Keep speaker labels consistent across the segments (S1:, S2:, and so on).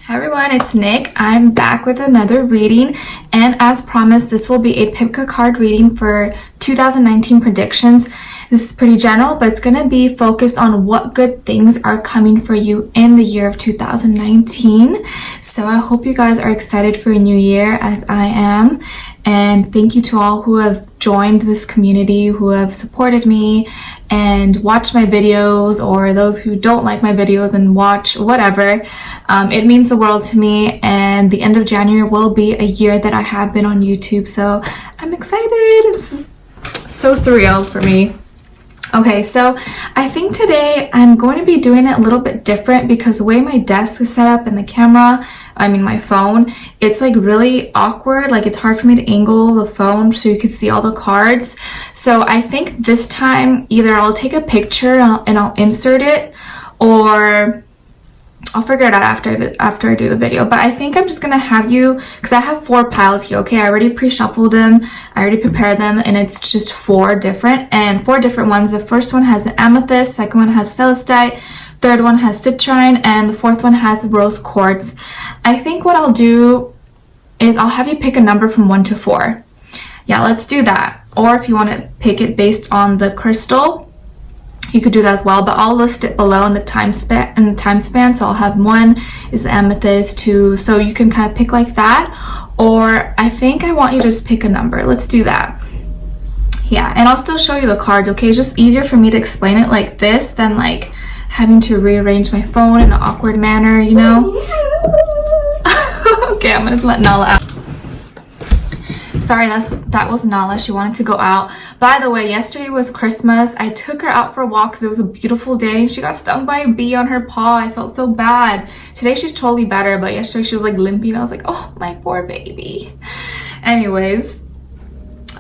S1: Hi everyone, it's Nick. I'm back with another reading, and as promised, this will be a Pipka card reading for 2019 predictions. This is pretty general, but it's going to be focused on what good things are coming for you in the year of 2019. So I hope you guys are excited for a new year as I am. And thank you to all who have joined this community, who have supported me and watched my videos, or those who don't like my videos and watch whatever. It means the world to me, and the end of January will be a year that I have been on YouTube. So I'm excited. This is so surreal for me. Okay, so I think today I'm going to be doing it a little bit different because the way my desk is set up and the camera, my phone, it's like really awkward. Like it's hard for me to angle the phone so you can see all the cards. So I think this time either I'll take a picture and I'll insert it, or I'll figure it out after I do the video. But I think I'm just gonna have you, because I have 4 piles here, okay? I already pre-shuffled them, I already prepared them, and it's just 4 different ones. The first one has an Amethyst, second one has Celestite, third one has Citrine, and the fourth one has rose quartz. I think what I'll do is I'll have you pick a number from 1 to 4. Yeah, let's do that. Or if you want to pick it based on the crystal, you could do that as well, but I'll list it below in the time span. So I'll have 1 is the Amethyst, 2, so you can kind of pick like that. Or I think I want you to just pick a number. Let's do that. Yeah, and I'll still show you the cards, okay? It's just easier for me to explain it like this than like having to rearrange my phone in an awkward manner, you know? Okay, I'm gonna let Nala out. Sorry, that was Nala. She wanted to go out. By the way, yesterday was Christmas. I took her out for a walk because it was a beautiful day. She got stung by a bee on her paw. I felt so bad. Today she's totally better, but yesterday she was like limping. I was like, oh, my poor baby. Anyways,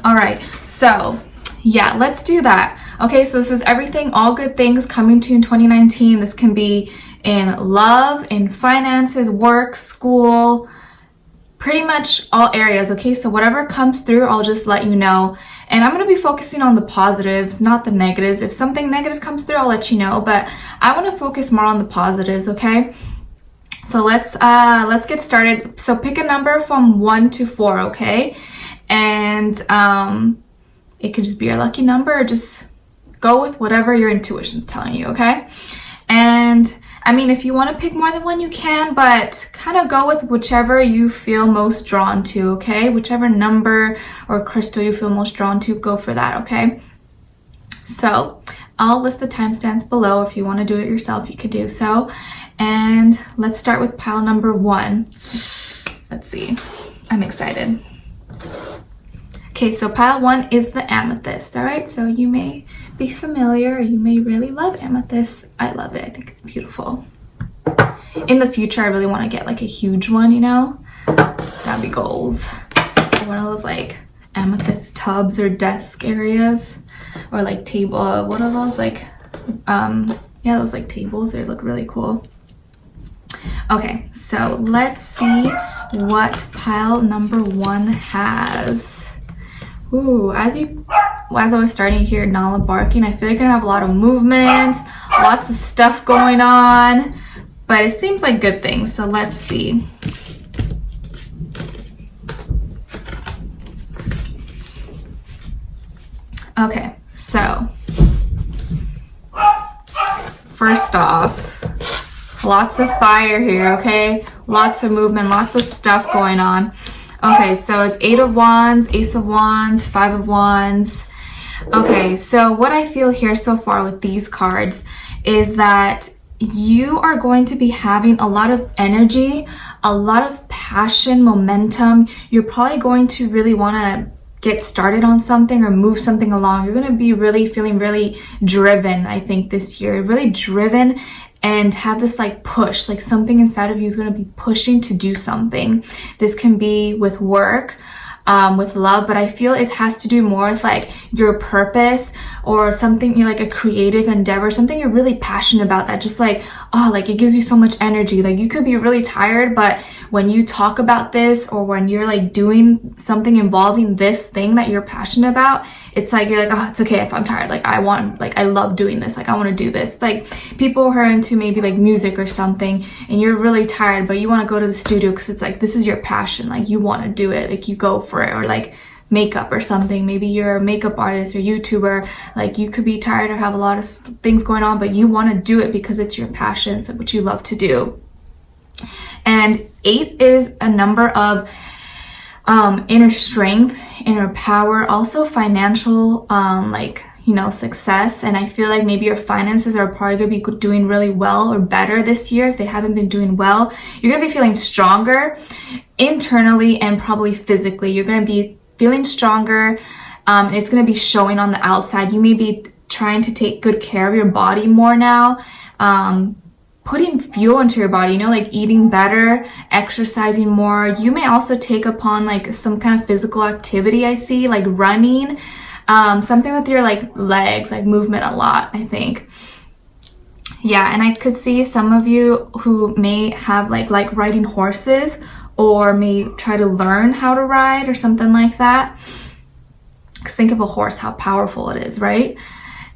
S1: all right. So yeah, let's do that. Okay, so this is everything, all good things coming to you in 2019. This can be in love, in finances, work, school, pretty much all areas. Okay, so whatever comes through, I'll just let you know. And I'm going to be focusing on the positives, not the negatives. If something negative comes through, I'll let you know, but I want to focus more on the positives. Okay, so let's get started. So pick a number from 1 to 4. Okay, and it could just be your lucky number, or just go with whatever your intuition's telling you. Okay, and if you want to pick more than 1, you can, but kind of go with whichever you feel most drawn to, okay? Whichever number or crystal you feel most drawn to, go for that, okay? So I'll list the timestamps below. If you want to do it yourself, you could do so. And let's start with pile number 1. Let's see. I'm excited. Okay, so pile 1 is the Amethyst, all right? So you may be familiar, or you may really love Amethyst. I love it. I think it's beautiful. In the future, I really want to get like a huge one, you know? That'd be goals. One of those like amethyst tubs or desk areas, or like table, what are those, like yeah, those like tables. They look really cool. Okay, so let's see what pile number 1 has. Ooh, as I was starting to hear Nala barking, I feel like I'm gonna have a lot of movement, lots of stuff going on, but it seems like good things. So let's see. Okay, so first off, lots of fire here, okay? Lots of movement, lots of stuff going on. Okay, so it's 8 of Wands, Ace of Wands, 5 of Wands. Okay, so what I feel here so far with these cards is that you are going to be having a lot of energy, a lot of passion, momentum. You're probably going to really want to get started on something or move something along. You're going to be really feeling really driven, I think, this year. Really driven, and have this like push, like something inside of you is going to be pushing to do something. This can be with work, with love, but I feel it has to do more with like your purpose, or something, you know, like a creative endeavor, something you're really passionate about that just like, oh, like it gives you so much energy. Like you could be really tired, but when you talk about this, or when you're like doing something involving this thing that you're passionate about, it's like you're like, oh, it's okay if I'm tired, like I love doing this, like I want to do this. Like people who are into maybe like music or something, and you're really tired but you want to go to the studio because it's like this is your passion, like you want to do it, like you go for it. Or like makeup or something, maybe you're a makeup artist or YouTuber, like you could be tired or have a lot of things going on, but you want to do it because it's your passion, it's what you love to do. And 8 is a number of inner strength, inner power, also financial like, you know, success. And I feel like maybe your finances are probably going to be doing really well or better this year. If they haven't been doing well, you're going to be feeling stronger internally and probably physically. You're going to be feeling stronger, and it's going to be showing on the outside. You may be trying to take good care of your body more now, putting fuel into your body, you know, like eating better, exercising more. You may also take upon like some kind of physical activity. I see like running, something with your like legs, like movement a lot, I think. Yeah, and I could see some of you who may have like riding horses, or may try to learn how to ride or something like that. Because think of a horse, how powerful it is, right?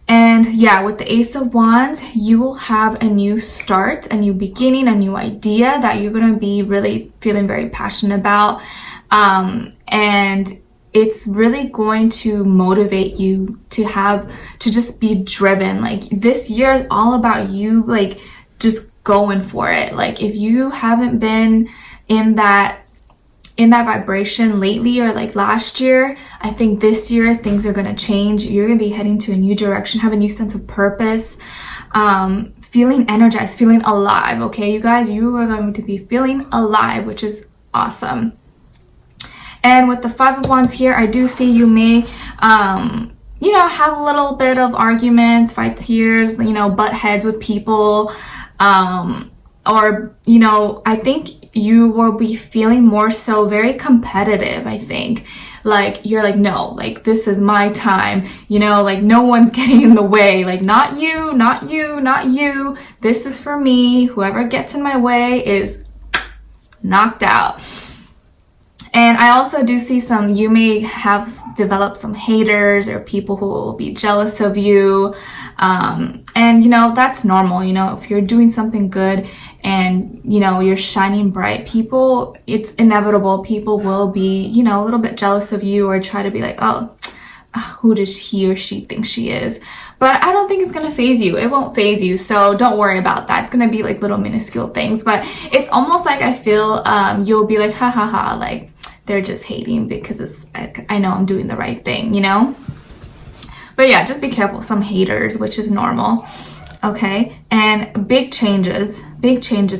S1: And yeah, with the Ace of Wands, you will have a new start, a new beginning, a new idea that you're going to be really feeling very passionate about. And it's really going to motivate you to just be driven. Like this year is all about you, like just going for it. Like if you haven't been in that vibration lately, or like last year, I think this year things are going to change. You're going to be heading to a new direction, have a new sense of purpose, feeling energized, feeling alive. Okay, you guys, you are going to be feeling alive, which is awesome. And with the 5 of Wands here, I do see you may you know, have a little bit of arguments, fights, tears, you know, butt heads with people, or, you know, I think you will be feeling more so very competitive. I think like you're like, no, like this is my time, you know, like no one's getting in the way, like not you, not you, not you, this is for me, whoever gets in my way is knocked out. And I also do see you may have developed some haters or people who will be jealous of you. And, you know, that's normal. You know, if you're doing something good and, you know, you're shining bright, it's inevitable. People will be, you know, a little bit jealous of you, or try to be like, oh, who does he or she think she is? But I don't think it's going to phase you. It won't phase you. So don't worry about that. It's going to be like little minuscule things. But it's almost like I feel you'll be like, ha ha ha, like, they're just hating because I know I'm doing the right thing, you know? But yeah, just be careful. Some haters, which is normal. Okay. And big changes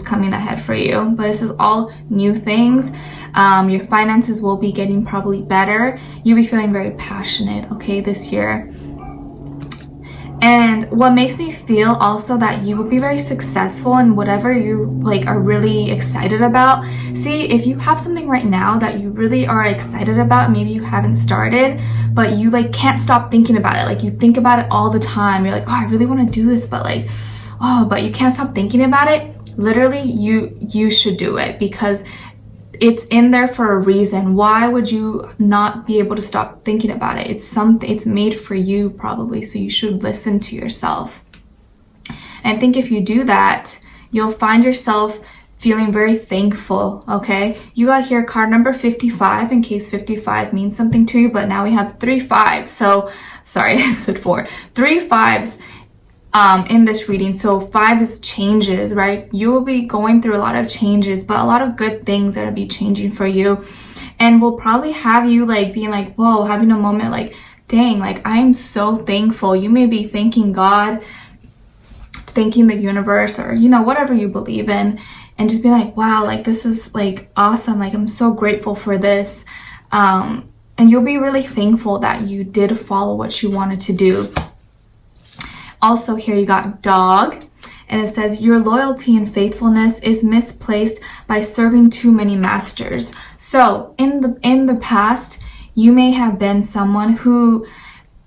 S1: coming ahead for you. But this is all new things. Your finances will be getting probably better. You'll be feeling very passionate, okay, this year. And what makes me feel also that you will be very successful in whatever you like are really excited about. See, if you have something right now that you really are excited about, maybe you haven't started, but you like can't stop thinking about it. Like you think about it all the time. You're like, oh, I really want to do this, but like, oh, but you can't stop thinking about it. Literally, you should do it because it's in there for a reason. Why would you not be able to stop thinking about it? It's made for you probably, so you should listen to yourself. And I think if you do that, you'll find yourself feeling very thankful, okay? You got here card number 55, in case 55 means something to you, but now we have 3 5s. So, sorry, I said 4. 3 5s in this reading. So 5 is changes, right? You will be going through a lot of changes, but a lot of good things that will be changing for you. And will probably have you like being like, whoa, having a moment like, dang, like I'm so thankful. You may be thanking God, thanking the universe, or, you know, whatever you believe in, and just being like, wow, like this is like awesome. Like I'm so grateful for this. And you'll be really thankful that you did follow what you wanted to do. Also here you got dog, and it says your loyalty and faithfulness is misplaced by serving too many masters. So in the past, you may have been someone who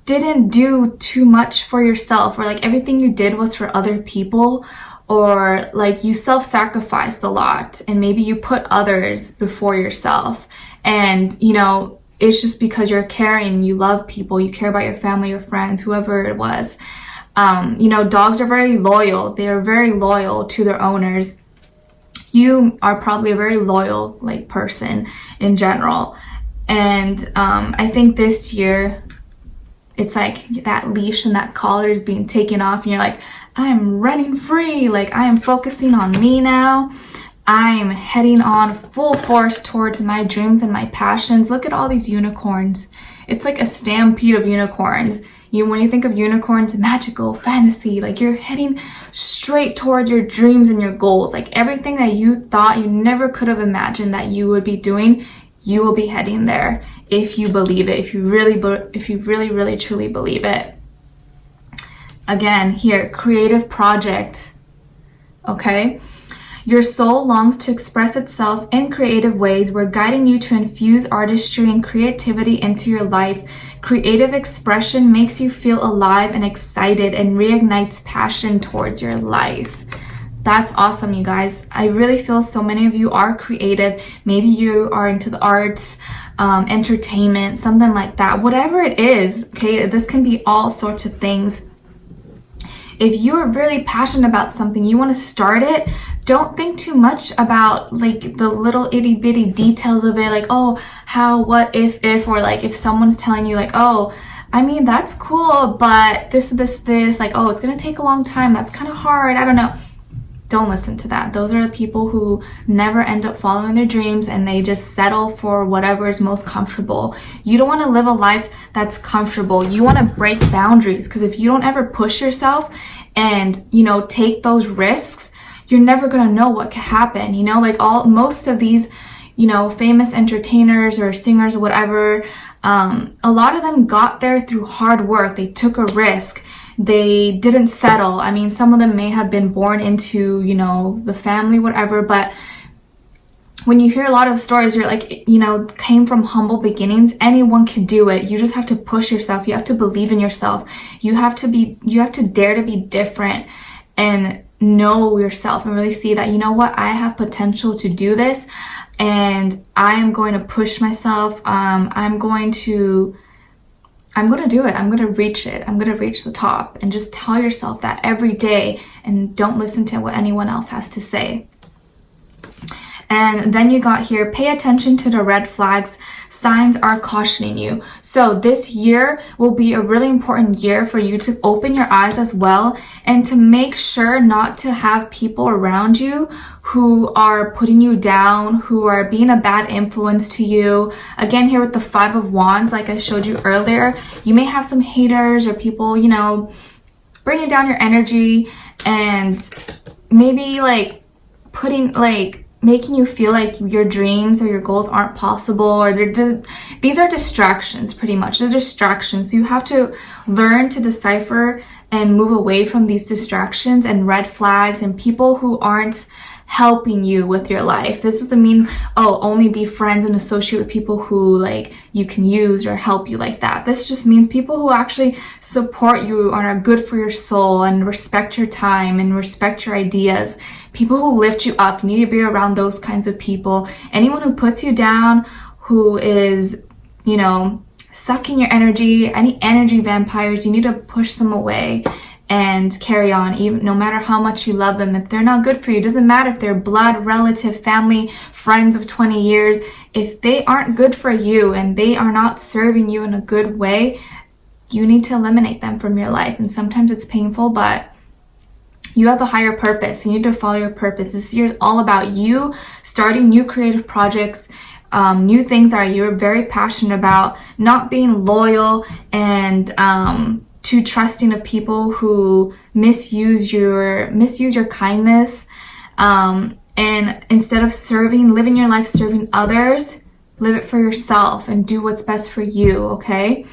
S1: didn't do too much for yourself, or like everything you did was for other people, or like you self-sacrificed a lot and maybe you put others before yourself, and you know, it's just because you're caring, you love people, you care about your family, your friends, whoever it was. You know, dogs are very loyal. They are very loyal to their owners. You are probably a very loyal like person in general. And I think this year it's like that leash and that collar is being taken off and you're like, I'm running free. Like, I am focusing on me now. I'm heading on full force towards my dreams and my passions. Look at all these unicorns. It's like a stampede of unicorns. When you think of unicorns, magical, fantasy, like you're heading straight towards your dreams and your goals. Like everything that you thought you never could have imagined that you would be doing, you will be heading there if you believe it, if you really truly believe it. Again, here, creative project, okay? Your soul longs to express itself in creative ways. We're guiding you to infuse artistry and creativity into your life. Creative expression makes you feel alive and excited and reignites passion towards your life. That's awesome, you guys. I really feel so many of you are creative. Maybe you are into the arts, entertainment, something like that. Whatever it is, okay? This can be all sorts of things. If you're really passionate about something, you want to start it, don't think too much about like the little itty bitty details of it, like, oh, how, what, if, or like if someone's telling you like, oh, I mean, that's cool, but this, like, oh, it's going to take a long time. That's kind of hard. I don't know. Don't listen to that. Those are the people who never end up following their dreams and they just settle for whatever is most comfortable. You don't want to live a life that's comfortable. You want to break boundaries, because if you don't ever push yourself and, you know, take those risks, you're never going to know what can happen. You know, like most of these, you know, famous entertainers or singers or whatever, a lot of them got there through hard work. They took a risk. They didn't settle. I mean, some of them may have been born into, you know, the family, whatever, but when you hear a lot of stories, you're like, you know, came from humble beginnings. Anyone can do it. You just have to push yourself. You have to believe in yourself. You have to dare to be different and know yourself and really see that, you know what, I have potential to do this and I am going to push myself. I'm going to do it. I'm going to reach it. I'm going to reach the top, and just tell yourself that every day and don't listen to what anyone else has to say. And then you got here, pay attention to the red flags. Signs are cautioning you. So this year will be a really important year for you to open your eyes as well, and to make sure not to have people around you who are putting you down, who are being a bad influence to you. Again, here with the 5 of Wands, like I showed you earlier, you may have some haters or people, you know, bringing down your energy and maybe like making you feel like your dreams or your goals aren't possible, or these are distractions, pretty much. They're distractions. You have to learn to decipher and move away from these distractions and red flags and people who aren't helping you with your life. This doesn't mean, oh, only be friends and associate with people who like you can use or help you like that. This just means people who actually support you and are good for your soul and respect your time and respect your ideas. People who lift you up. You need to be around those kinds of people. Anyone who puts you down, who is, you know, sucking your energy, any energy vampires, you need to push them away and carry on, even no matter how much you love them. If they're not good for you, doesn't matter if they're blood, relative, family, friends of 20 years, if they aren't good for you and they are not serving you in a good way, you need to eliminate them from your life. And sometimes it's painful, but you have a higher purpose. You need to follow your purpose. This year is all about you starting new creative projects, new things that you're very passionate about, not being loyal and too trusting of people who misuse your kindness. And instead of living your life serving others, live it for yourself and do what's best for you, okay?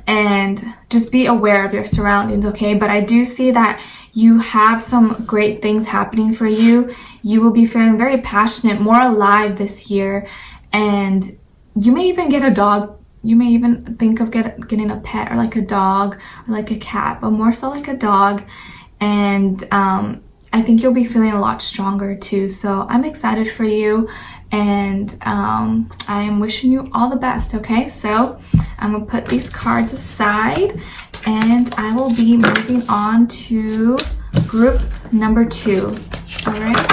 S1: And just be aware of your surroundings, okay? But I do see that you have some great things happening for you. You will be feeling very passionate, more alive this year. And you may even get a dog. You may even think of getting a pet, or like a dog or like a cat, but more so like a dog. and I think you'll be feeling a lot stronger too. So I'm excited for you, and I am wishing you all the best. Okay, so I'm gonna put these cards aside, and I will be moving on to group number 2. All right,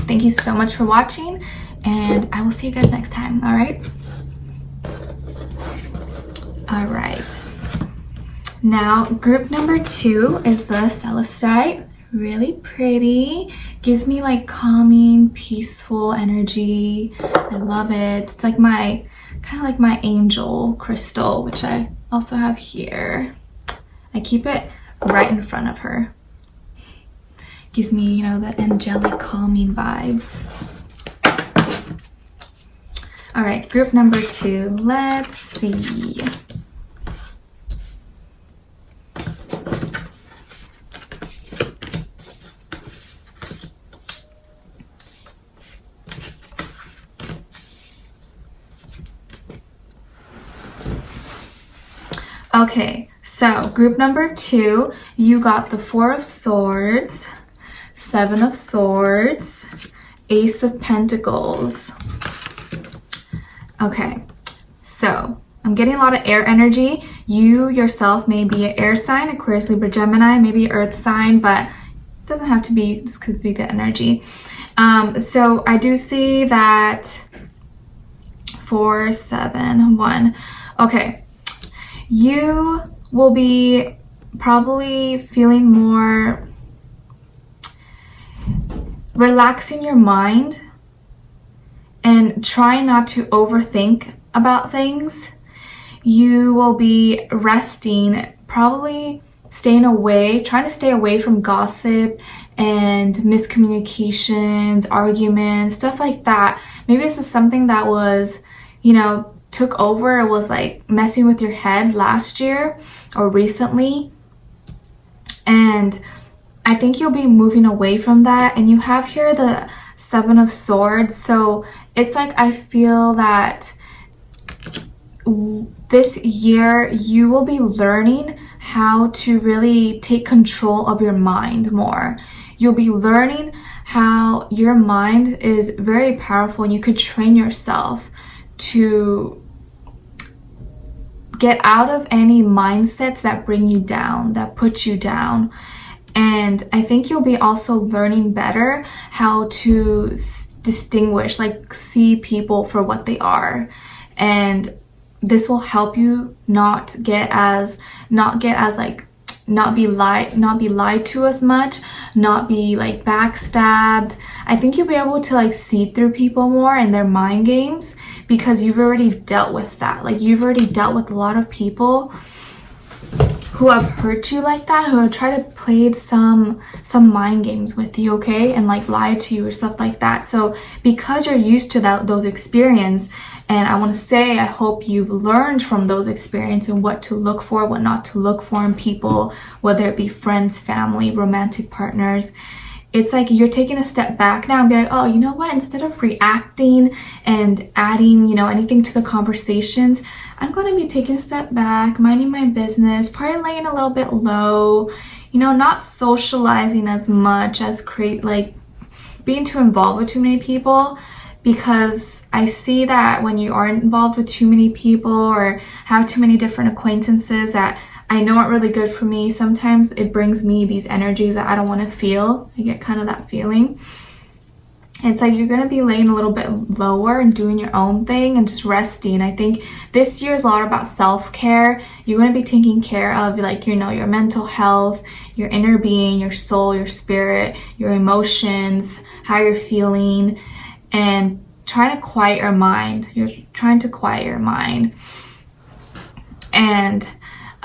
S1: thank you so much for watching, and I will see you guys next time. All right. All right, now group number 2 is the Celestite. Really pretty, gives me like calming, peaceful energy. I love it. It's like my kind of like my angel crystal, which I also have here. I keep it right in front of her. Gives me, you know, the angelic calming vibes. All right, group number 2. Let's see. Okay, so group number 2, you got the 4 of Swords, 7 of Swords, Ace of Pentacles. Okay, so I'm getting a lot of air energy. You yourself may be an air sign, Aquarius, Libra, Gemini, maybe an earth sign, but it doesn't have to be. This could be the energy. So I do see that 4, 7, 1. Okay. You will be probably feeling more relaxing your mind and trying not to overthink about things. You will be resting, probably staying away, trying to stay away from gossip and miscommunications, arguments, stuff like that. Maybe this is something that was, you know, took over, it was like messing with your head last year or recently, and I think you'll be moving away from that. And you have here the 7 of Swords, so it's like I feel that this year you will be learning how to really take control of your mind more. You'll be learning how your mind is very powerful, and you could train yourself to get out of any mindsets that bring you down, that put you down. And I think you'll be also learning better how to distinguish, like see people for what they are. And this will help you not be lied to as much, not be like backstabbed. I think you'll be able to like see through people more and their mind games, because you've already dealt with that. Like you've already dealt with a lot of people who have hurt you like that, who have tried to play some mind games with you, okay, and like lie to you or stuff like that. So because you're used to those experiences, and I want to say I hope you've learned from those experiences and what to look for, what not to look for in people, whether it be friends, family, romantic partners. It's like you're taking a step back now and be like, oh, you know what? Instead of reacting and adding, you know, anything to the conversations, I'm going to be taking a step back, minding my business, probably laying a little bit low, you know, not socializing as much as being too involved with too many people. Because I see that when you are involved with too many people or have too many different acquaintances that I know aren't really good for me, sometimes it brings me these energies that I don't want to feel. I get kind of that feeling. It's like you're going to be laying a little bit lower and doing your own thing and just resting. I think this year is a lot about self-care. You're going to be taking care of, like, you know, your mental health, your inner being, your soul, your spirit, your emotions, how you're feeling, and trying to quiet your mind. You're trying to quiet your mind. And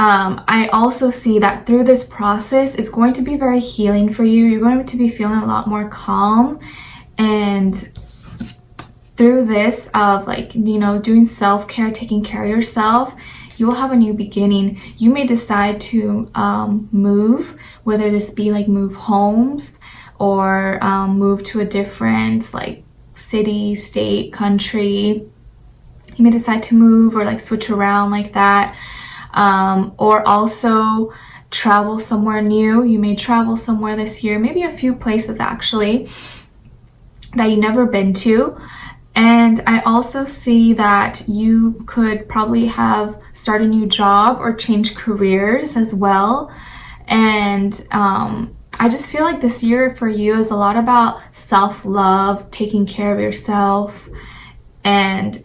S1: I also see that through this process, it's going to be very healing for you. You're going to be feeling a lot more calm. And through this of, like, you know, doing self-care, taking care of yourself, you will have a new beginning. You may decide to move, whether this be like move homes or move to a different like city, state, country. You may decide to move or like switch around like that. Or also travel somewhere new. You may travel somewhere this year, maybe a few places actually that you've never been to. And I also see that you could probably have start a new job or change careers as well. And I just feel like this year for you is a lot about self-love, taking care of yourself. And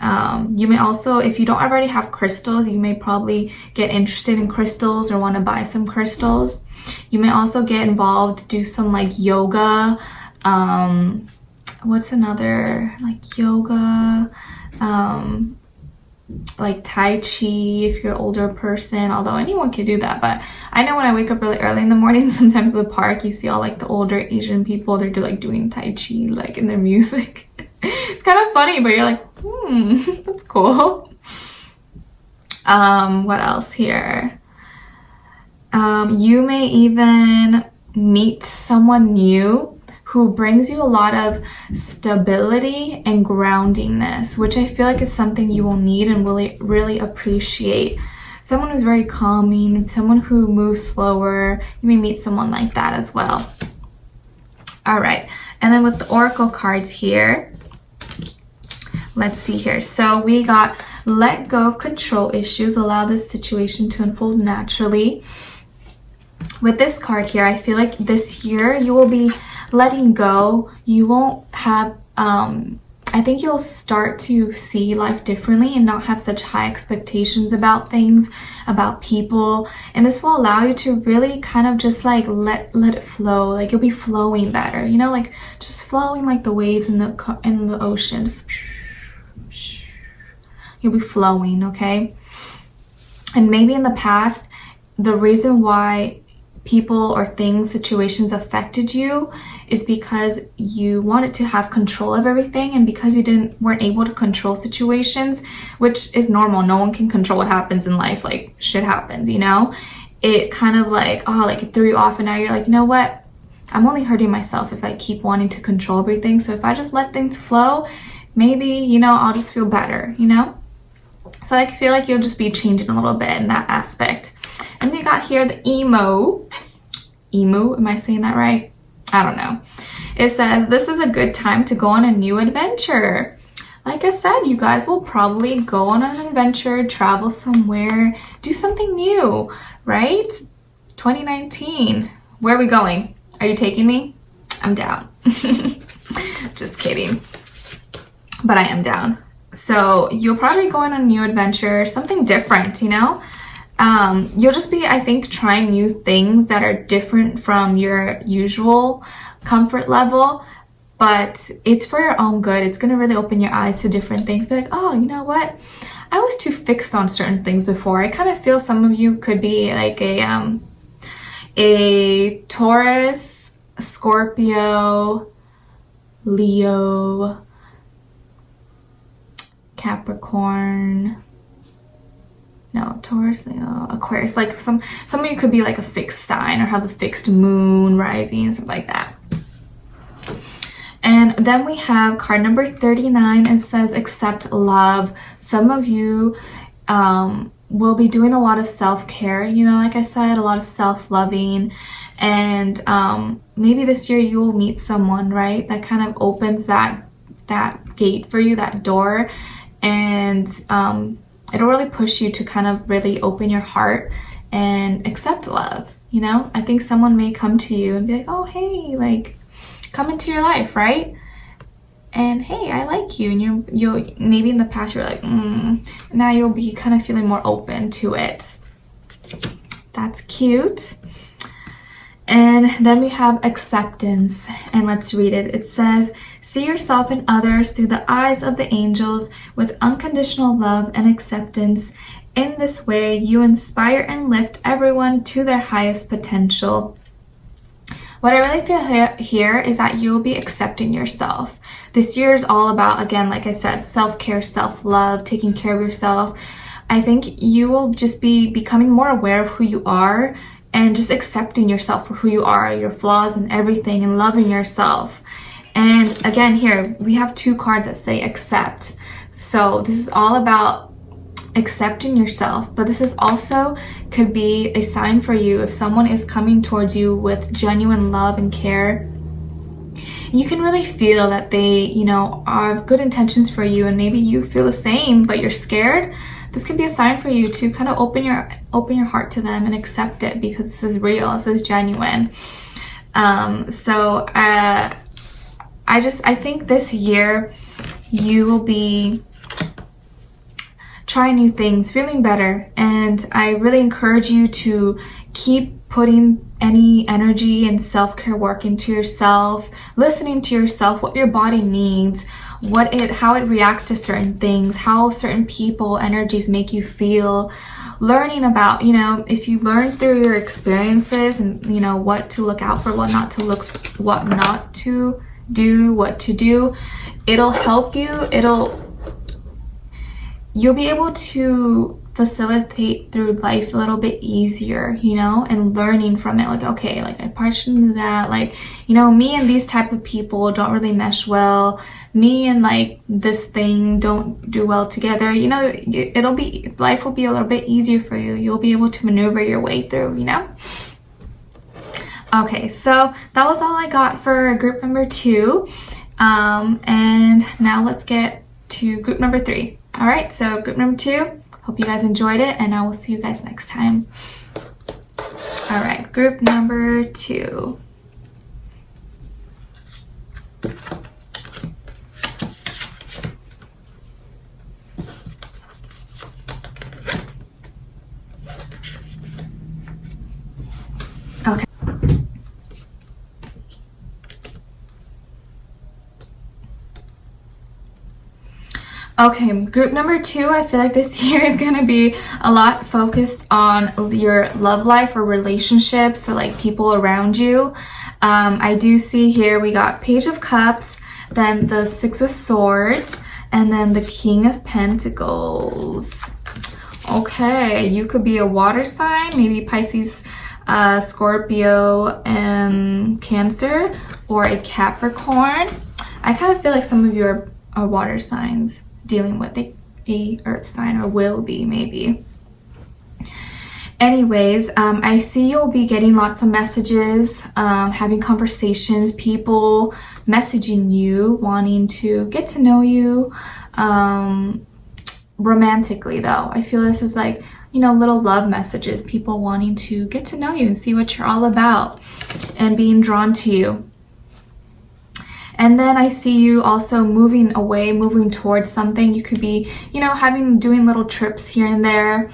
S1: you may also, if you don't already have crystals, you may probably get interested in crystals or want to buy some crystals. You may also get involved, do some like yoga. What's another, like yoga, like Tai Chi if you're an older person, although anyone can do that. But I know when I wake up really early in the morning, sometimes in the park, you see all like the older Asian people, they're like doing Tai Chi like in their music. It's kind of funny, but you're like, that's cool. What else here? You may even meet someone new who brings you a lot of stability and groundingness, which I feel like is something you will need and really appreciate. Someone who's very calming, someone who moves slower. You may meet someone like that as well. All right, and then with the oracle cards here, let's see here. So we got let go of control issues, allow this situation to unfold naturally. With this card here, I feel like this year you will be letting go. You won't have, I think you'll start to see life differently and not have such high expectations about things, about people. And this will allow you to really kind of just like let it flow. Like you'll be flowing better, you know, like just flowing like the waves in the ocean. Just, you'll be flowing, okay? And maybe in the past, the reason why people or things, situations affected you is because you wanted to have control of everything, and because you weren't able to control situations, which is normal. No one can control what happens in life. Like shit happens, you know? It kind of like, it threw you off, and now you're like, you know what? I'm only hurting myself if I keep wanting to control everything. So if I just let things flow, maybe, you know, I'll just feel better, you know? So I feel like you'll just be changing a little bit in that aspect. And we got here the emu, am I saying that right? I don't know. It says, this is a good time to go on a new adventure. Like I said, you guys will probably go on an adventure, travel somewhere, do something new, right? 2019. Where are we going? Are you taking me? I'm down. Just kidding. But I am down. So you'll probably go on a new adventure, something different, you know? You'll just be, I think, trying new things that are different from your usual comfort level, but it's for your own good. It's going to really open your eyes to different things. Be like, oh, you know what? I was too fixed on certain things before. I kind of feel some of you could be like a Taurus, Scorpio, Leo, Capricorn, no, Taurus, Leo, Aquarius. Like some of you could be like a fixed sign or have a fixed moon rising, something like that. And then we have card number 39. It says accept love. Some of you will be doing a lot of self-care, you know, like I said, a lot of self-loving. And maybe this year you will meet someone, right, that kind of opens that gate for you, that door. And it'll really push you to kind of really open your heart and accept love, you know? I think someone may come to you and be like, oh, hey, like, come into your life, right? And hey, I like you. And you'll maybe in the past you're like, now you'll be kind of feeling more open to it. That's cute. And then we have acceptance, and let's read it. It says, see yourself and others through the eyes of the angels with unconditional love and acceptance. In this way, you inspire and lift everyone to their highest potential. What I really feel here is that you will be accepting yourself. This year is all about, again, like I said, self-care, self-love, taking care of yourself. I think you will just be becoming more aware of who you are and just accepting yourself for who you are, your flaws and everything, and loving yourself. And again, here we have two cards that say accept. So this is all about accepting yourself. But this is also could be a sign for you if someone is coming towards you with genuine love and care. You can really feel that they, you know, are good intentions for you, and maybe you feel the same, but you're scared. This could be a sign for you to kind of open your heart to them and accept it, because this is real, this is genuine. I think this year you will be trying new things, feeling better, and I really encourage you to keep putting any energy and self-care work into yourself, listening to yourself, what your body needs, how it reacts to certain things, how certain people, energies make you feel, learning about, you know, if you learn through your experiences and, you know, what to look out for, what not to do, what to do, it'll help you. You'll be able to facilitate through life a little bit easier, you know, and learning from it. Like, okay, like I partially knew that, like, you know, me and these type of people don't really mesh well. Me and like this thing don't do well together. You know, life will be a little bit easier for you. You'll be able to maneuver your way through, you know. Okay, so that was all I got for group number 2. And now let's get to group number 3. All right, so group number 2, hope you guys enjoyed it, and I will see you guys next time. All right, group number 2. Okay. Okay, group number 2, I feel like this year is going to be a lot focused on your love life or relationships, so like people around you. I do see here we got Page of Cups, then the 6 of Swords, and then the King of Pentacles. Okay, you could be a water sign, maybe Pisces, Scorpio, and Cancer, or a Capricorn. I kind of feel like some of you are water signs dealing with a earth sign, or will be maybe. Anyways, I see you'll be getting lots of messages, having conversations, people messaging you, wanting to get to know you, romantically though. I feel this is like, you know, little love messages, people wanting to get to know you and see what you're all about and being drawn to you. And then I see you also moving away, moving towards something. You could be, you know, doing little trips here and there.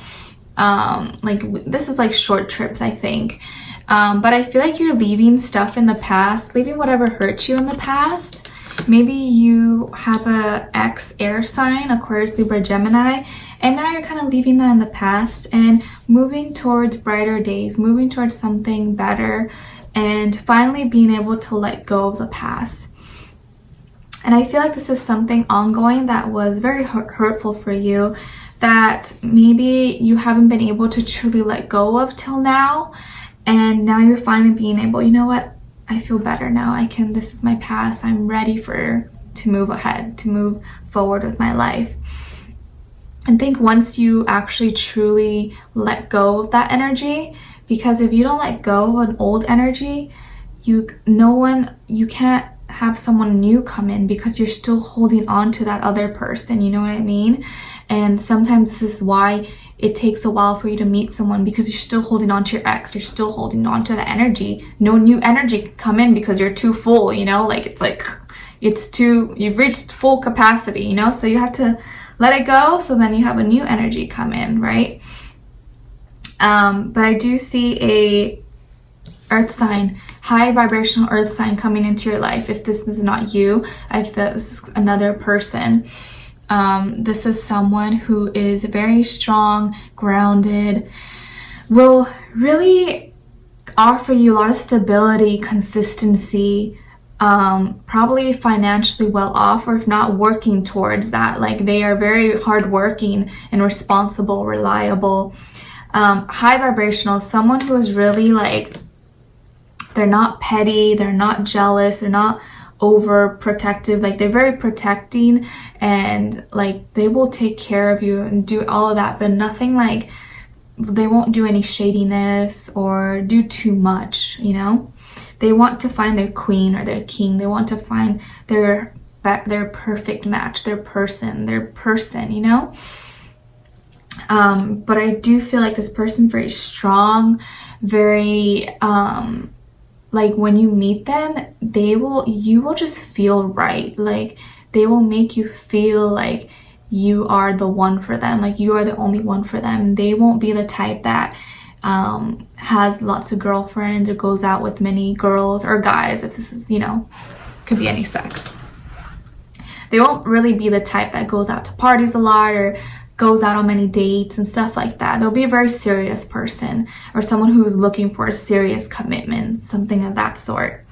S1: Like this is like short trips, I think. But I feel like you're leaving stuff in the past, leaving whatever hurt you in the past. Maybe you have a ex air sign, Aquarius, Libra, Gemini, and now you're kind of leaving that in the past and moving towards brighter days, moving towards something better, and finally being able to let go of the past. And I feel like this is something ongoing that was very hurtful for you, that maybe you haven't been able to truly let go of till now. And now you're finally being able, you know what, I feel better now. This is my past. I'm ready to move ahead, to move forward with my life. I think once you actually truly let go of that energy, because if you don't let go of an old energy, you can't have someone new come in because you're still holding on to that other person, you know what I mean? And sometimes this is why it takes a while for you to meet someone, because you're still holding on to your ex, you're still holding on to the energy. No new energy can come in because you're too full, you know, like you've reached full capacity, you know, so you have to let it go, so then you have a new energy come in, right? But I do see a earth sign, high vibrational earth sign coming into your life. If this is not you, I feel this is another person. This is someone who is very strong, grounded, will really offer you a lot of stability, consistency, probably financially well off, or if not, working towards that. Like they are very hardworking and responsible, reliable. High vibrational, someone who is really like, they're not petty, they're not jealous, they're not overprotective, like they're very protecting, and like they will take care of you and do all of that, but nothing like, they won't do any shadiness or do too much, you know. They want to find their queen or their king. They want to find their perfect match, their person, you know. But I do feel like this person's very strong, very like when you meet them, you will just feel right. Like they will make you feel like you are the one for them, like you are the only one for them. They won't be the type that has lots of girlfriends or goes out with many girls or guys, if this is, you know, could be any sex. They won't really be the type that goes out to parties a lot or goes out on many dates and stuff like that. They'll be a very serious person, or someone who's looking for a serious commitment, something of that sort.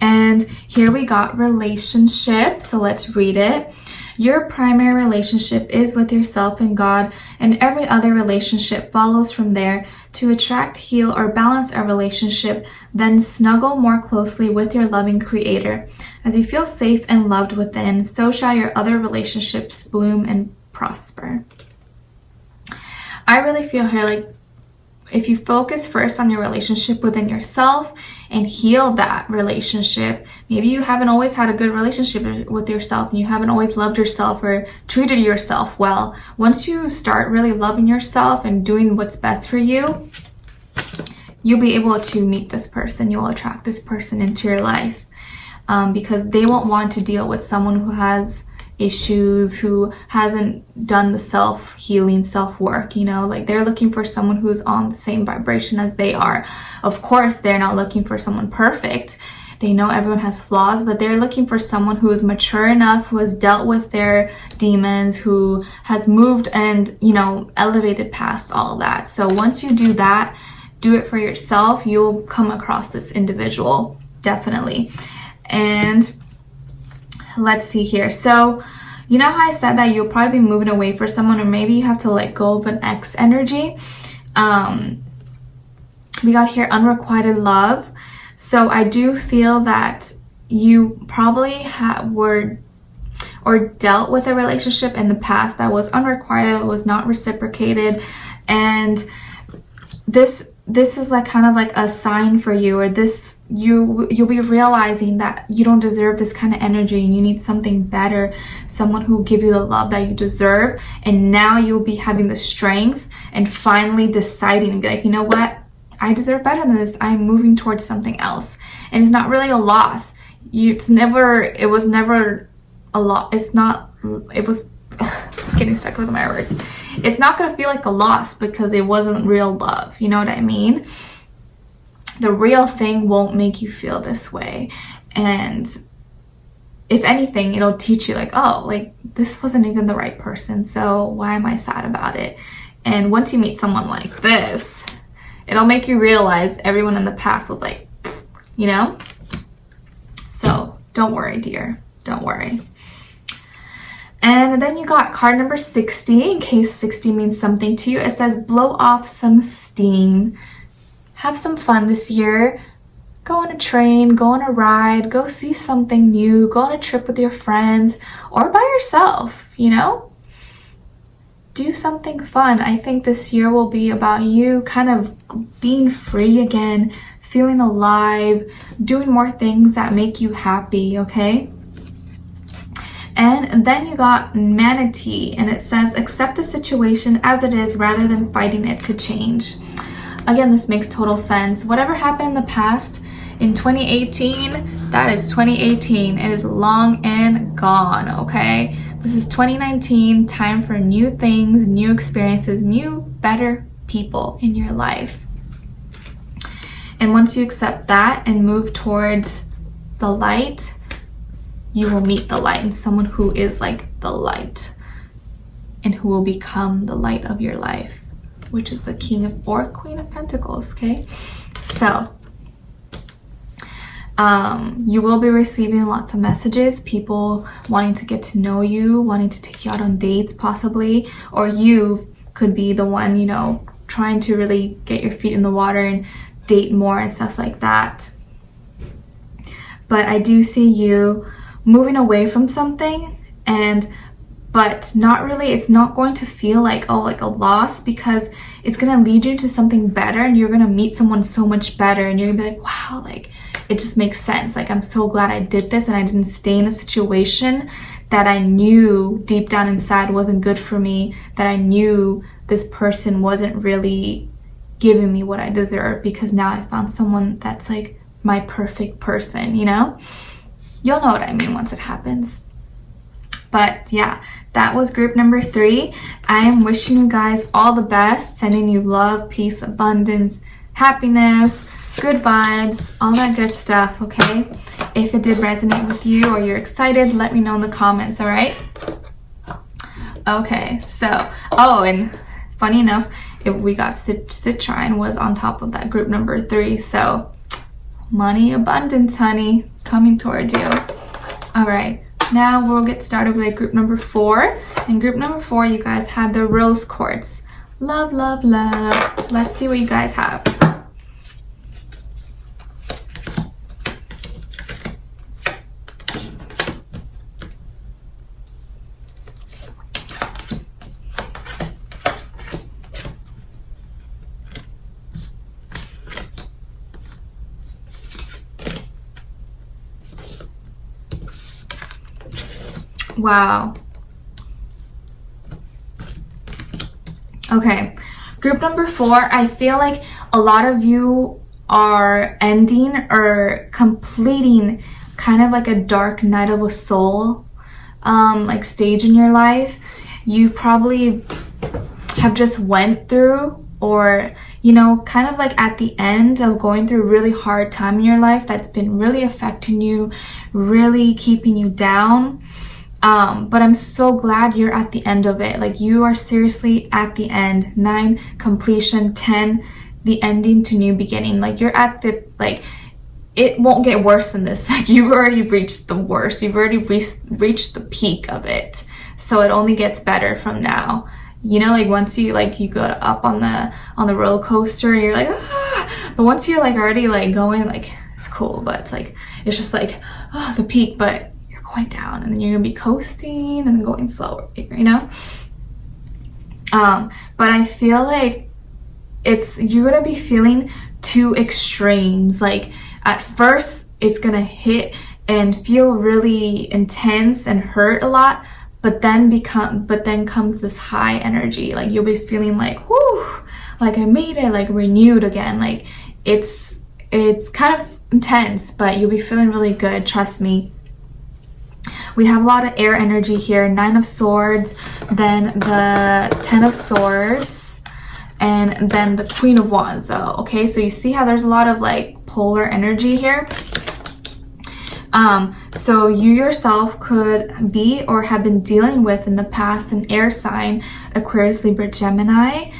S1: And here we got relationship, so let's read it. Your primary relationship is with yourself and God, and every other relationship follows from there. To attract, heal, or balance a relationship, then snuggle more closely with your loving Creator. As you feel safe and loved within, so shall your other relationships bloom and prosper. I really feel here like if you focus first on your relationship within yourself and heal that relationship, maybe you haven't always had a good relationship with yourself and you haven't always loved yourself or treated yourself well. Once you start really loving yourself and doing what's best for you, you'll be able to meet this person. You'll attract this person into your life because they won't want to deal with someone who has issues, who hasn't done the self-healing, self-work, you know, like they're looking for someone who's on the same vibration as they are. Of course, they're not looking for someone perfect. They know everyone has flaws, but they're looking for someone who is mature enough, who has dealt with their demons, who has moved and, you know, elevated past all that. So once you do that, do it for yourself, you'll come across this individual, definitely. And let's see here. So, you know how I said that you'll probably be moving away for someone, or maybe you have to let go of an ex energy. We got here unrequited love. So I do feel that you probably were or dealt with a relationship in the past that was unrequited, was not reciprocated, and this is like kind of like a sign for you, or this you'll be realizing that you don't deserve this kind of energy and you need something better, someone who will give you the love that you deserve. And now you'll be having the strength and finally deciding and be like, you know what, I deserve better than this. I'm moving towards something else. And it's not really a loss. It was never a lot. It was getting stuck with my words. It's not going to feel like a loss because it wasn't real love. You know what I mean? The real thing won't make you feel this way. And if anything, it'll teach you like, oh, like this wasn't even the right person. So why am I sad about it? And once you meet someone like this, it'll make you realize everyone in the past was like, you know? So don't worry, dear. Don't worry. And then you got card number 60, in case 60 means something to you. It says, blow off some steam. Have some fun this year. Go on a train, go on a ride, go see something new, go on a trip with your friends or by yourself, you know? Do something fun. I think this year will be about you kind of being free again, feeling alive, doing more things that make you happy, okay? And then you got manatee, and it says, accept the situation as it is rather than fighting it to change. Again, this makes total sense. Whatever happened in the past in 2018, that is 2018. It is long and gone, okay? This is 2019, time for new things, new experiences, new, better people in your life. And once you accept that and move towards the light, you will meet the light, and someone who is like the light and who will become the light of your life, which is the King of or Queen of Pentacles, okay? So, you will be receiving lots of messages, people wanting to get to know you, wanting to take you out on dates possibly, or you could be the one, you know, trying to really get your feet in the water and date more and stuff like that. but I do see you moving away from something, but not really, it's not going to feel like, oh, like a loss, because it's gonna lead you to something better, and you're gonna meet someone so much better, and you're gonna be like, wow, like it just makes sense. Like, I'm so glad I did this and I didn't stay in a situation that I knew deep down inside wasn't good for me, that I knew this person wasn't really giving me what I deserve, because now I found someone that's like my perfect person, you know? You'll know what I mean once it happens. But yeah, that was group number 3. I am wishing you guys all the best, sending you love, peace, abundance, happiness, good vibes, all that good stuff, okay? If it did resonate with you or you're excited, let me know in the comments, all right? Okay, so, oh, and funny enough, we got Citrine was on top of that group number 3, so money, abundance, honey, coming towards you. All right, now we'll get started with group number 4. In group number 4, you guys had the rose quartz. Love, love, love. Let's see what you guys have. Wow. Okay, group number 4, I feel like a lot of you are ending or completing kind of like a dark night of a soul like stage in your life. You probably have just went through, or you know, kind of like at the end of going through a really hard time in your life that's been really affecting you, really keeping you down. But I'm so glad you're at the end of it. Like, you are seriously at the end. 9, completion. 10, the ending to new beginning. Like, you're at the, like, it won't get worse than this. Like, you've already reached the worst. You've already reached the peak of it. So it only gets better from now. You know, like, once you, like, you go up on the roller coaster and you're like, ah! But once you're, like, already, like, going, like, it's cool, but it's, like, it's just, like, oh, the peak, but going down, and then you're gonna be coasting and then going slower, you know? But I feel like you're gonna be feeling 2 extremes. Like, at first it's gonna hit and feel really intense and hurt a lot, but then comes this high energy. Like, you'll be feeling like, whoo, like I made it, like renewed again. Like, it's kind of intense, but you'll be feeling really good, trust me. We have a lot of air energy here. 9 of Swords, then the 10 of Swords, and then the Queen of Wands. So, okay, so you see how there's a lot of like polar energy here. So you yourself could be or have been dealing with in the past an air sign, Aquarius, Libra, Gemini,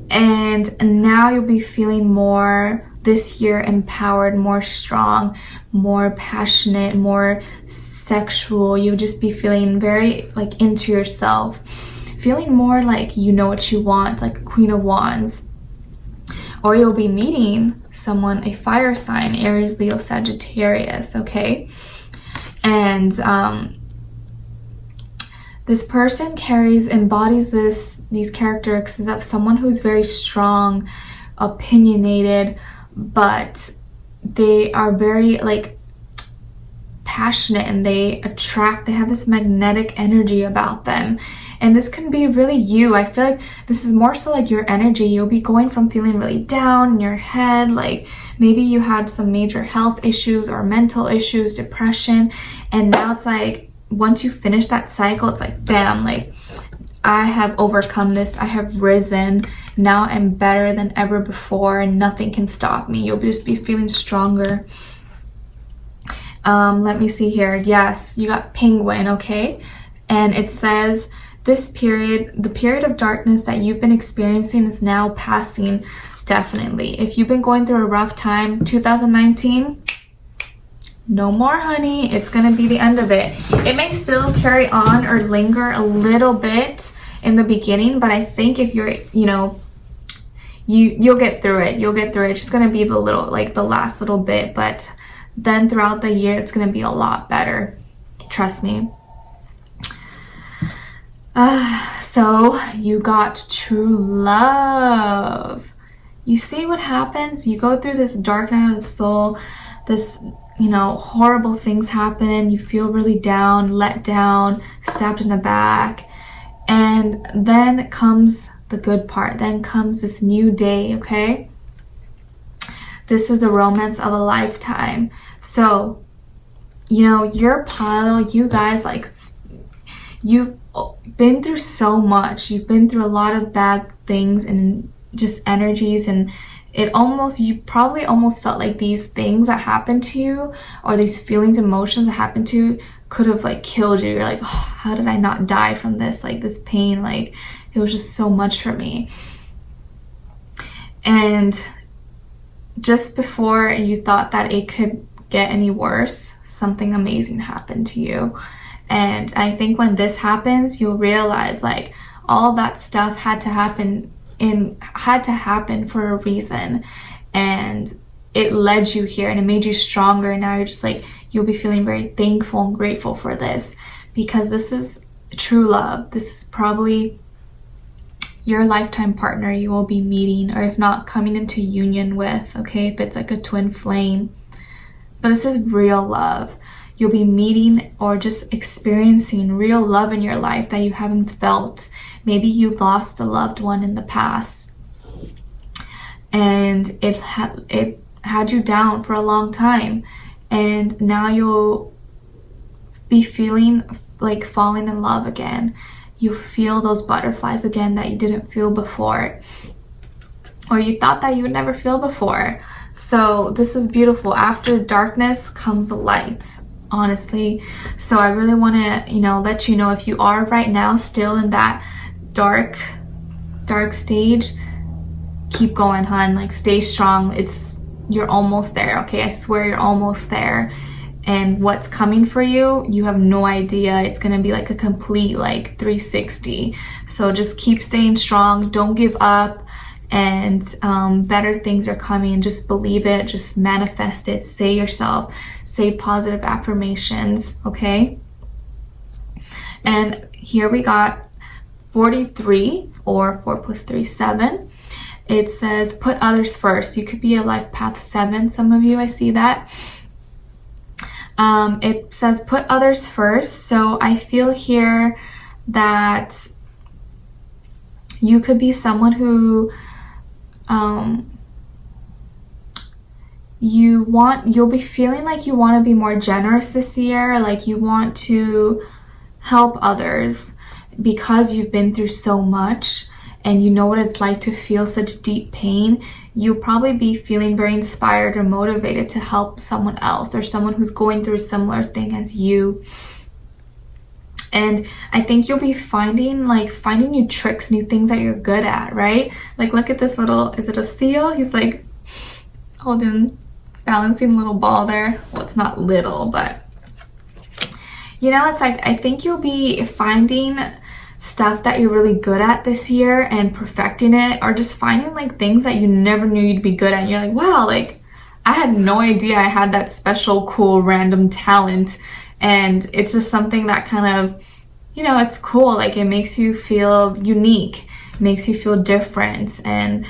S1: and now you'll be feeling more this year empowered, more strong, more passionate, more sexual. You'll just be feeling very like into yourself, feeling more like you know what you want, like a Queen of Wands. Or you'll be meeting someone, a fire sign, Aries, Leo, Sagittarius, okay? And this person embodies these characteristics of someone who's very strong, opinionated, but they are very like passionate, and they have this magnetic energy about them. And this can be really you. I feel like this is more so like your energy. You'll be going from feeling really down in your head, like maybe you had some major health issues or mental issues, depression, and now it's like once you finish that cycle, it's like bam, like I have overcome this, I have risen, now I'm better than ever before, and nothing can stop me. You'll just be feeling stronger. Let me see here. Yes, you got Penguin, okay? And it says the period of darkness that you've been experiencing is now passing, definitely. If you've been going through a rough time, 2019, no more, honey. It's gonna be the end of it. It may still carry on or linger a little bit in the beginning, but I think if you're, you know, you'll get through it. You'll get through it. It's just gonna be the last little bit, but then throughout the year, it's going to be a lot better. Trust me. So you got true love. You see what happens? You go through this dark night of the soul, this, you know, horrible things happen. You feel really down, let down, stabbed in the back. And then comes the good part. Then comes this new day, okay? This is the romance of a lifetime. So, you know, your pile, you guys, like, you've been through so much. You've been through a lot of bad things and just energies, and you probably almost felt like these things that happened to you, or these feelings, emotions that happened to you, could have like killed you. You're like, oh, how did I not die from this? Like, this pain, like, it was just so much for me. And just before you thought that it could get any worse, something amazing happened to you. And I think when this happens, you'll realize, like, all that stuff had to happen for a reason, and it led you here and it made you stronger. And now you're just like, you'll be feeling very thankful and grateful for this, because this is true love. This is probably your lifetime partner you will be meeting, or if not, coming into union with, okay, if it's like a twin flame. But this is real love. You'll be meeting or just experiencing real love in your life that you haven't felt. Maybe you lost a loved one in the past, and it had you down for a long time, and now you'll be feeling like falling in love again. You feel those butterflies again that you didn't feel before, or you thought that you would never feel before. So this is beautiful. After darkness comes light, honestly. So I really want to, you know, let you know, if you are right now still in that dark stage, keep going, hun. Like, stay strong. You're almost there, okay? I swear you're almost there. And what's coming for you, you have no idea. It's gonna be like a complete, like, 360. So just keep staying strong. Don't give up. And better things are coming. Just believe it. Just manifest it. Say positive affirmations, okay? And here we got 43, or 4 + 3 = 7. It says put others first. You could be a life path 7, some of you, I see that. It says put others first. So I feel here that you could be someone who you'll be feeling like you want to be more generous this year, like you want to help others because you've been through so much and you know what it's like to feel such deep pain. You'll probably be feeling very inspired or motivated to help someone else, or someone who's going through a similar thing as you. And I think you'll be finding new tricks, new things that you're good at, right? Like, look at this little, is it a seal? He's like balancing a little ball there. Well, it's not little, but you know, it's like, I think you'll be finding stuff that you're really good at this year and perfecting it, or just finding like things that you never knew you'd be good at. And you're like, wow, like, I had no idea I had that special, cool, random talent. And it's just something that kind of, you know, it's cool. Like, it makes you feel unique, makes you feel different. And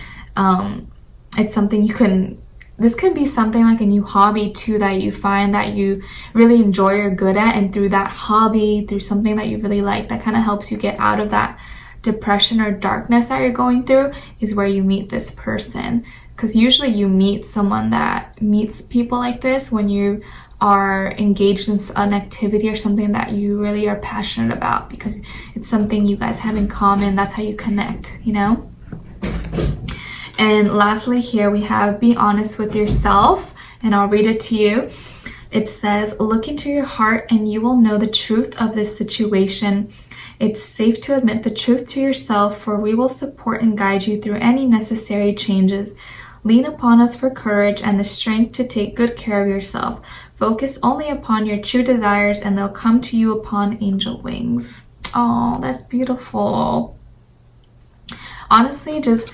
S1: it's something this could be something like a new hobby too, that you find that you really enjoy or good at. And through that hobby, through something that you really like, that kind of helps you get out of that depression or darkness that you're going through, is where you meet this person. Because usually you meet someone that meets people like this when you are engaged in an activity or something that you really are passionate about, because it's something you guys have in common. That's how you connect, you know? And lastly, here we have be honest with yourself, and I'll read it to you. It says, look into your heart and you will know the truth of this situation. It's safe to admit the truth to yourself, for we will support and guide you through any necessary changes. Lean upon us for courage and the strength to take good care of yourself. Focus only upon your true desires and they'll come to you upon angel wings. Oh, that's beautiful. Honestly, just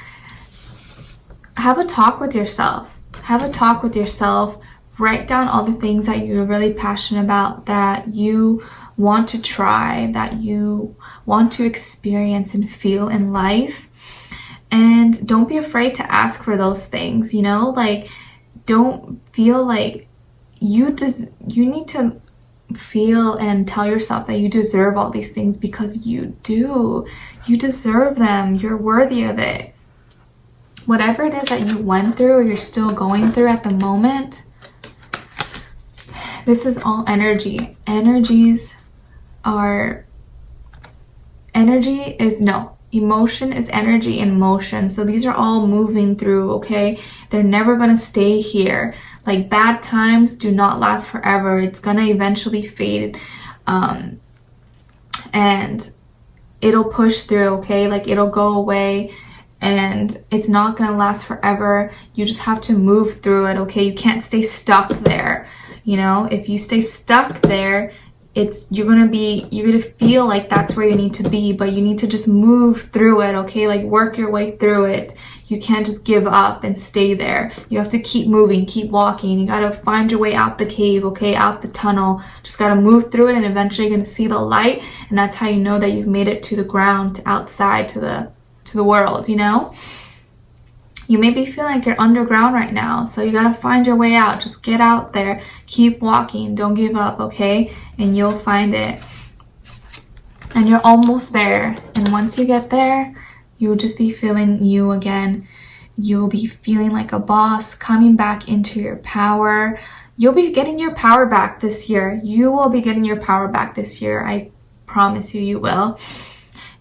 S1: have a talk with yourself. Have a talk with yourself. Write down all the things that you're really passionate about, that you want to try, that you want to experience and feel in life. And don't be afraid to ask for those things, you know? Like, don't feel like you need to feel and tell yourself that you deserve all these things, because you do. You deserve them. You're worthy of it. Whatever it is that you went through or you're still going through at the moment, this is all energy. Emotion is energy in motion. So these are all moving through, okay? They're never going to stay here. Like, bad times do not last forever. It's going to eventually fade. And it'll push through, okay? Like, it'll go away and it's not going to last forever. You just have to move through it, okay? You can't stay stuck there. You know, if you stay stuck there, you're gonna feel like that's where you need to be, but you need to just move through it, okay? Like, work your way through it. You can't just give up and stay there. You have to keep moving, keep walking. You gotta find your way out the cave, okay? Out the tunnel. Just gotta move through it, and eventually you're gonna see the light, and that's how you know that you've made it to the ground, to outside, to the world, you know? You may be feeling like you're underground right now, so you gotta find your way out. Just get out there, keep walking, don't give up, okay? And you'll find it. And you're almost there. And once you get there, you'll just be feeling you again. You'll be feeling like a boss, coming back into your power. You'll be getting your power back this year. You will be getting your power back this year. I promise you, you will.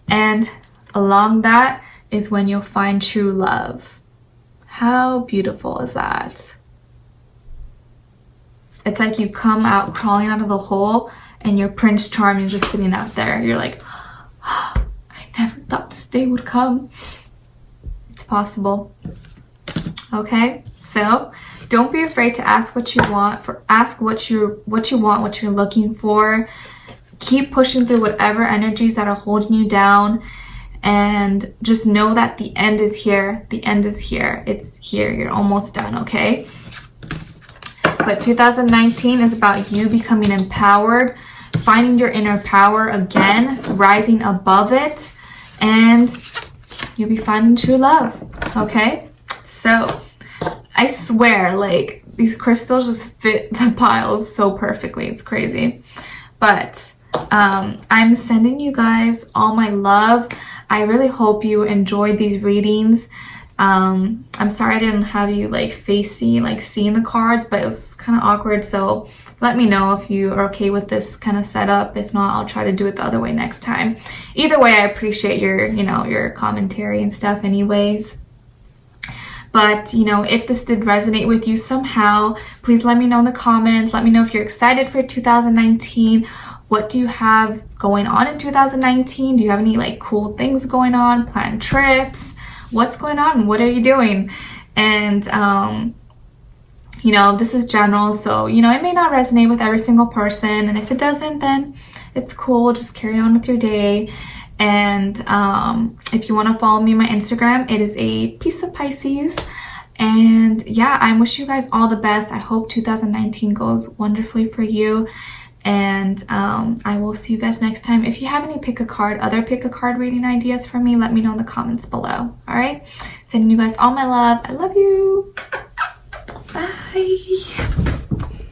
S1: And along that is when you'll find true love. How beautiful is that? It's like you come out crawling out of the hole and your Prince Charming is just sitting out there. You're like, oh, I never thought this day would come. It's possible. Okay, so don't be afraid to ask what you want. Ask what you want, what you're looking for. Keep pushing through whatever energies that are holding you down. And just know that the end is here. The end is here. It's here. You're almost done, okay? But 2019 is about you becoming empowered, finding your inner power again, rising above it, and you'll be finding true love, okay? So, I swear, like, these crystals just fit the piles so perfectly. It's crazy. But I'm sending you guys all my love. I really hope you enjoyed these readings. I'm sorry I didn't have you seeing the cards, but it was kind of awkward. So let me know if you are okay with this kind of setup. If not, I'll try to do it the other way next time. Either way, I appreciate your commentary and stuff anyways. But, if this did resonate with you somehow, please let me know in the comments. Let me know if you're excited for 2019. What do you have going on in 2019? Do you have any cool things going on? Planned trips? What's going on? What are you doing? And, this is general. So, it may not resonate with every single person. And if it doesn't, then it's cool. Just carry on with your day. And if you want to follow me on my Instagram, it is a piece of Pisces. And yeah, I wish you guys all the best. I hope 2019 goes wonderfully for you. And I will see you guys next time. If you have any other pick a card reading ideas for me, let me know in the comments below. All right? Sending you guys all my love. I love you. Bye.